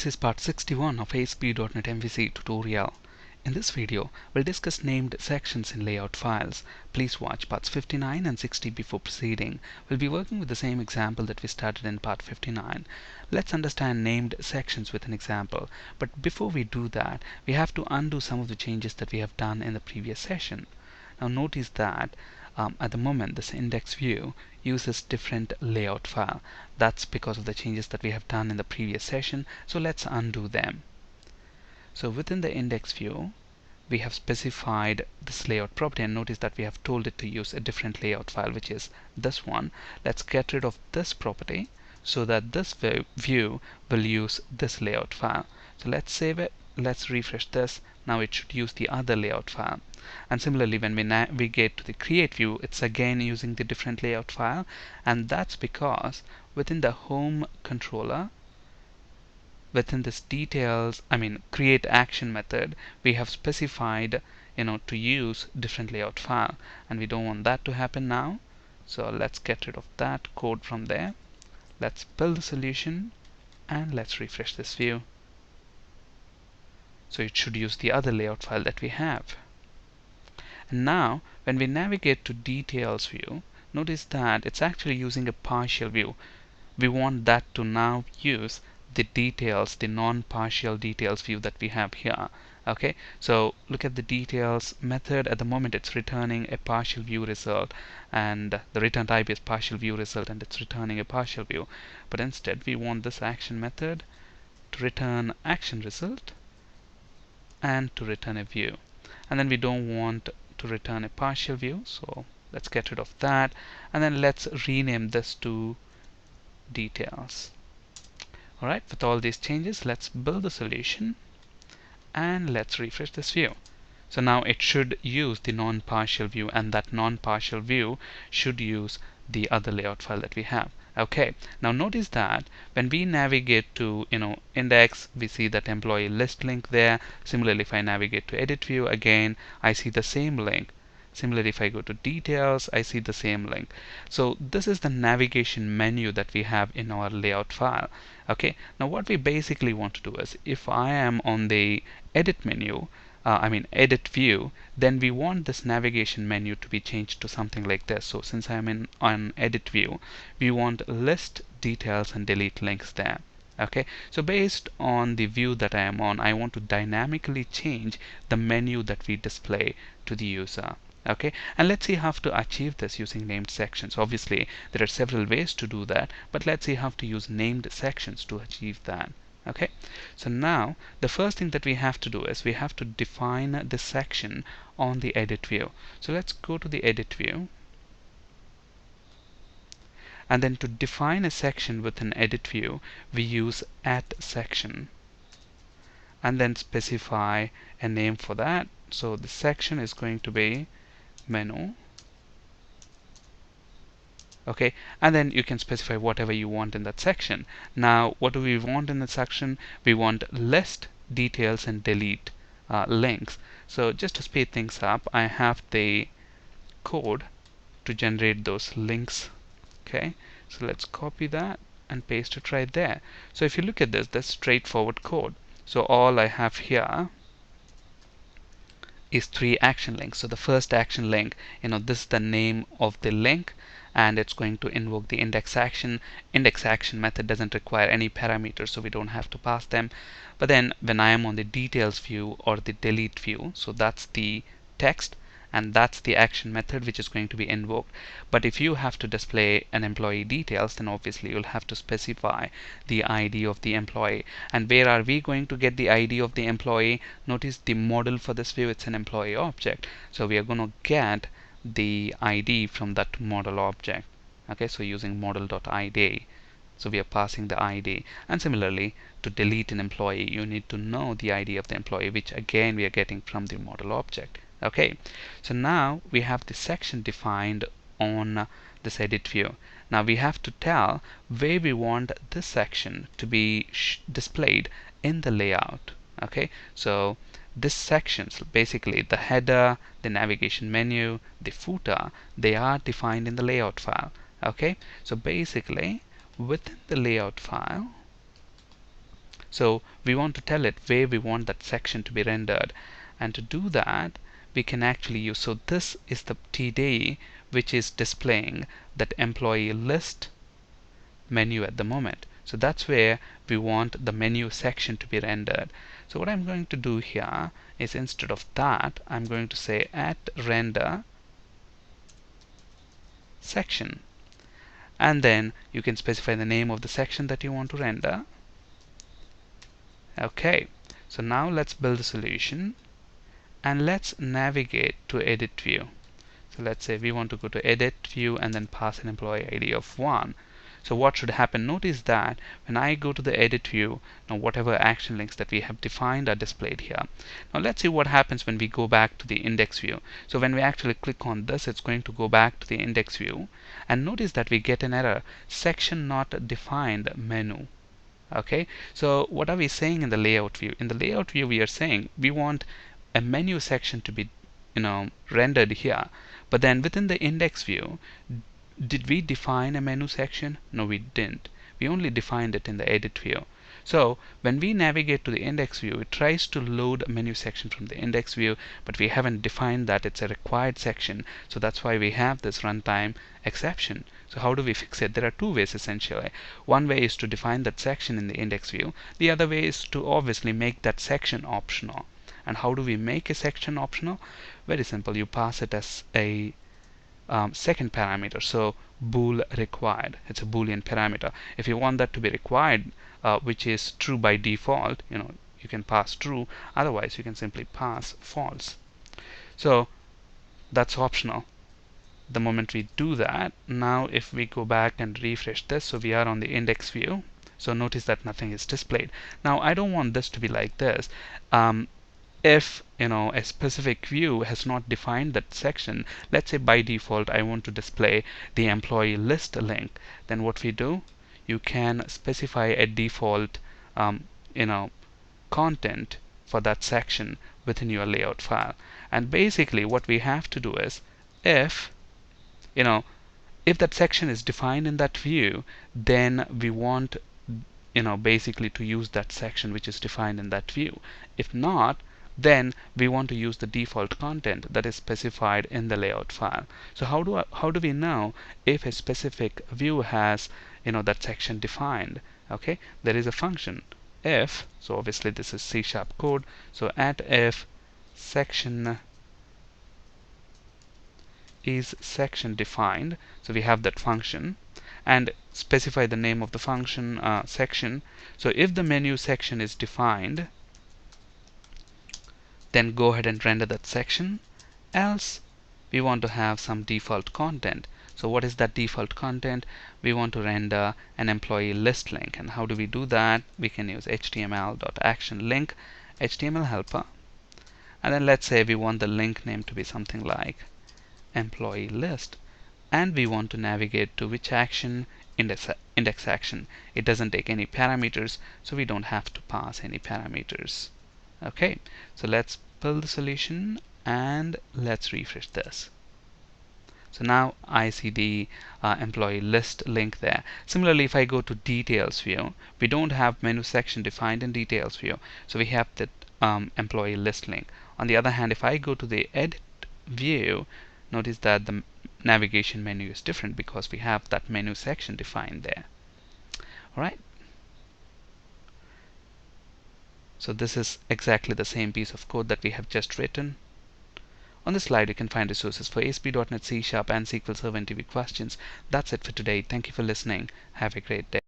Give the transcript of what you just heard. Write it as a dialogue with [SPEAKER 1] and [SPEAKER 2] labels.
[SPEAKER 1] This is part 61 of ASP.NET MVC tutorial. In this video, we'll discuss named sections in layout files. Please watch parts 59 and 60 before proceeding. We'll be working with the same example that we started in part 59. Let's understand named sections with an example. But before we do that, we have to undo some of the changes that we have done in the previous session. Now notice that at the moment this index view uses different layout file. That's because of the changes that we have done in the previous session. So let's undo them. So within the index view, we have specified this layout property, and notice that we have told it to use a different layout file, which is this one. Let's get rid of this property so that this view will use this layout file. So let's save it. Let's refresh this. Now it should use the other layout file. And similarly, when we navigate to the create view, it's again using the different layout file, and that's because within the home controller, within this create action method, we have specified to use different layout file, and we don't want that to happen now. So let's get rid of that code from there. Let's build the solution and let's refresh this view. So it should use the other layout file that we have. And now when we navigate to details view, notice that it's actually using a partial view. We want that to now use the details, the non-partial details view that we have here. Okay, so look at the details method. At the moment it's returning a partial view result, and the return type is partial view result, and it's returning a partial view. But instead we want this action method to return action result and to return a view. And then we don't want to return a partial view, so let's get rid of that, and then let's rename this to details. Alright, with all these changes, let's build the solution and let's refresh this view. So now it should use the non-partial view, and that non-partial view should use the other layout file that we have. Okay, now notice that when we navigate to index, we see that employee list link there. Similarly, if I navigate to edit view, again I see the same link. Similarly, if I go to details, I see the same link. So this is the navigation menu that we have in our layout file. Okay, now what we basically want to do is, if I am on the edit menu, edit view, then we want this navigation menu to be changed to something like this. So since I'm on edit view, we want list, details, and delete links there. Okay, so based on the view that I am on, I want to dynamically change the menu that we display to the user. Okay, and let's see how to achieve this using named sections. Obviously there are several ways to do that, but let's see how to use named sections to achieve that. Okay, so now the first thing that we have to do is we have to define the section on the edit view. So let's go to the edit view, and then to define a section with an edit view, we use @section and then specify a name for that. So the section is going to be menu. Okay, and then you can specify whatever you want in that section. Now what do we want in the section? We want list, details, and delete links. So just to speed things up, I have the code to generate those links. Okay, so let's copy that and paste it right there. So if you look at this, that's straightforward code. So all I have here is 3 action links. So the first action link, this is the name of the link, and it's going to invoke the index action. Index action method doesn't require any parameters, so we don't have to pass them. But then when I am on the details view or the delete view, so that's the text, and that's the action method which is going to be invoked. But if you have to display an employee details, then obviously you'll have to specify the ID of the employee. And where are we going to get the ID of the employee? Notice the model for this view, it's an employee object. So we are going to get the ID from that model object. Okay, so using model.id. So we are passing the ID. And similarly, to delete an employee, you need to know the ID of the employee, which again we are getting from the model object. Okay, so now we have the section defined on this edit view. Now we have to tell where we want this section to be displayed in the layout. Okay, so this section, so basically the header, the navigation menu, the footer, they are defined in the layout file. Okay, so basically within the layout file, So we want to tell it where we want that section to be rendered. And to do that, we can actually use, so this is the TD which is displaying that employee list menu at the moment. So that's where we want the menu section to be rendered. So what I'm going to do here is, instead of that, I'm going to say at render section, and then you can specify the name of the section that you want to render. Okay, so now let's build a solution and let's navigate to edit view. So let's say we want to go to edit view and then pass an employee ID of 1. So what should happen? Notice that when I go to the edit view, now whatever action links that we have defined are displayed here. Now let's see what happens when we go back to the index view. So when we actually click on this, it's going to go back to the index view, and notice that we get an error, section not defined menu. Okay, so what are we saying in the layout view? In the layout view, we are saying we want a menu section to be rendered here, but then within the index view, did we define a menu section? No, we didn't. We only defined it in the edit view. So when we navigate to the index view, it tries to load a menu section from the index view, but we haven't defined that it's a required section. So that's why we have this runtime exception. So how do we fix it? There are two ways essentially. One way is to define that section in the index view. The other way is to obviously make that section optional. And how do we make a section optional? Very simple. You pass it as a second parameter, so bool required. It's a boolean parameter. If you want that to be required, which is true by default, you can pass true. Otherwise, you can simply pass false. So that's optional. The moment we do that, now if we go back and refresh this, so we are on the index view. So notice that nothing is displayed. Now I don't want this to be like this. If a specific view has not defined that section, let's say by default I want to display the employee list link, then what we do, you can specify a default content for that section within your layout file. And basically what we have to do is, if that section is defined in that view, then we want basically to use that section which is defined in that view. If not, then we want to use the default content that is specified in the layout file. So how do we know if a specific view has that section defined? Okay, there is a function if, so obviously this is C# code, so at if section is section defined, so we have that function, and specify the name of the function section. So if the menu section is defined, then go ahead and render that section. Else we want to have some default content. So what is that default content? We want to render an employee list link. And how do we do that? We can use html.actionLink HTML helper, and then let's say we want the link name to be something like employee list, and we want to navigate to which action? Index action. It doesn't take any parameters, so we don't have to pass any parameters. Okay, so let's build the solution and let's refresh this. So now I see the employee list link there. Similarly, if I go to details view, we don't have menu section defined in details view, so we have that employee list link. On the other hand, if I go to the edit view, notice that the navigation menu is different because we have that menu section defined there. Alright, so this is exactly the same piece of code that we have just written. On this slide you can find resources for ASP.NET, C# and SQL Server interview questions. That's it for today. Thank you for listening. Have a great day.